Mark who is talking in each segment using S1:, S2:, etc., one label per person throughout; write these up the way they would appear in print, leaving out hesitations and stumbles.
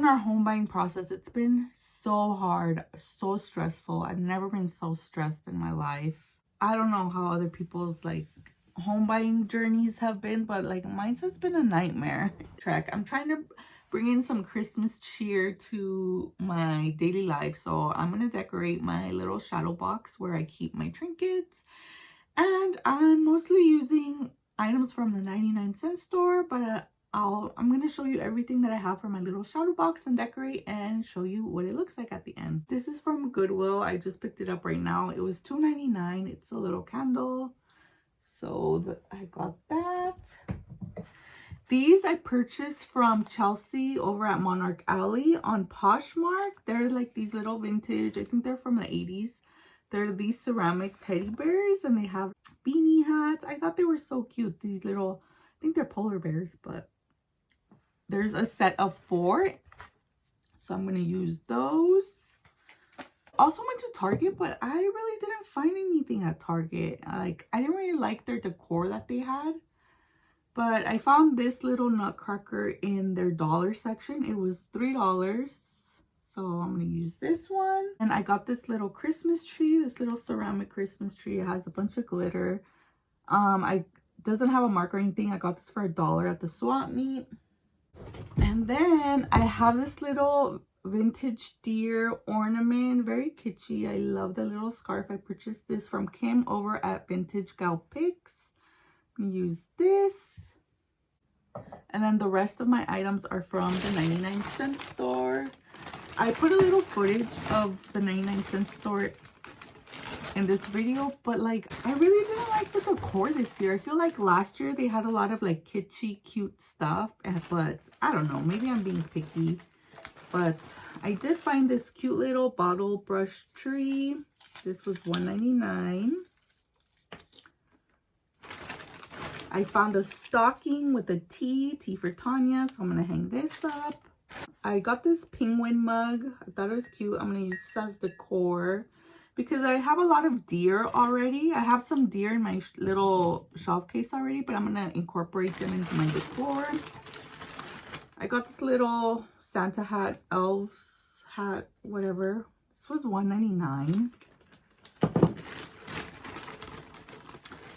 S1: on our home buying process. It's been so hard, so stressful. I've never been so stressed in my life. I don't know how other people's like home buying journeys have been, but like mine's has been a nightmare. I'm trying to bring in some Christmas cheer to my daily life, so I'm gonna decorate my little shadow box where I keep my trinkets, and I'm mostly using items from the 99-cent store, but I'm gonna show you everything that I have for my little shadow box and decorate and show you what it looks like at the end. This is from Goodwill. I just picked it up right now. It was $2.99. It's a little candle. So I got that. These I purchased from Chelsea over at Monarch Alley on Poshmark. They're like these little vintage, I think they're from the 80s. They're these ceramic teddy bears and they have beanie hats. I thought they were so cute. These little, I think they're polar bears, but there's a set of 4. So I'm going to use those. Also went to Target, but I really didn't find anything at Target. Like, I didn't really like their decor that they had. But I found this little nutcracker in their dollar section. It was $3. So I'm going to use this one. And I got this little Christmas tree, this little ceramic Christmas tree. It has a bunch of glitter. It doesn't have a mark or anything. I got this for $1 at the swap meet. And then I have this little vintage deer ornament, very kitschy. I love the little scarf. I purchased this from Kim over at Vintage Gal Picks. Use this, and then the rest of my items are from the 99-cent store. I put a little footage of the 99-cent store in this video, but like I really didn't like the decor this year. I feel like last year they had a lot of like kitschy cute stuff, but I don't know, maybe I'm being picky. But I did find this cute little bottle brush tree. This was $1.99. I found a stocking with a T for Tania, so I'm going to hang this up. I got this penguin mug. I thought it was cute. I'm going to use this as decor because I have a lot of deer already. I have some deer in my little shelf case already, but I'm going to incorporate them into my decor. I got this little Santa hat, elf hat, whatever. This was $1.99.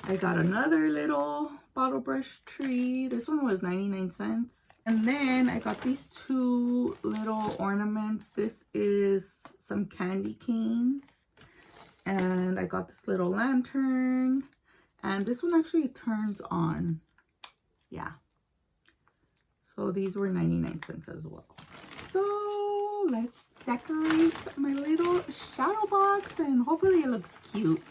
S1: I got another little bottle brush tree. This one was 99 cents. And then I got these 2 little ornaments. This is some candy canes. And I got this little lantern. And this one actually turns on. Yeah. So these were 99 cents as well. So let's decorate my little shadow box and hopefully it looks cute.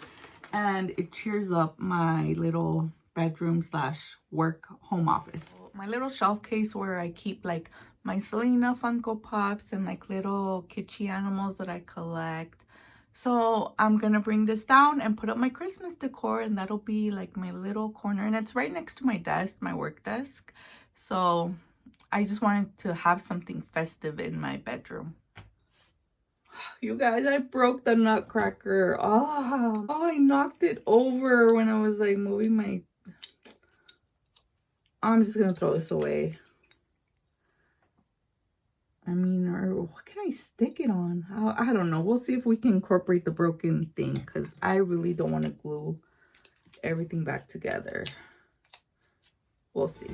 S1: And it cheers up my little bedroom / work home office. My little shelf case where I keep like my Selena Funko Pops and like little kitschy animals that I collect. So I'm gonna bring this down and put up my Christmas decor, and that'll be like my little corner, and it's right next to my desk, my work desk. So I just wanted to have something festive in my bedroom. You guys, I broke the nutcracker. Oh, I knocked it over when I was like moving my... I'm just gonna throw this away. I mean, or what can I stick it on? I don't know. We'll see if we can incorporate the broken thing, because I really don't want to glue everything back together. We'll see.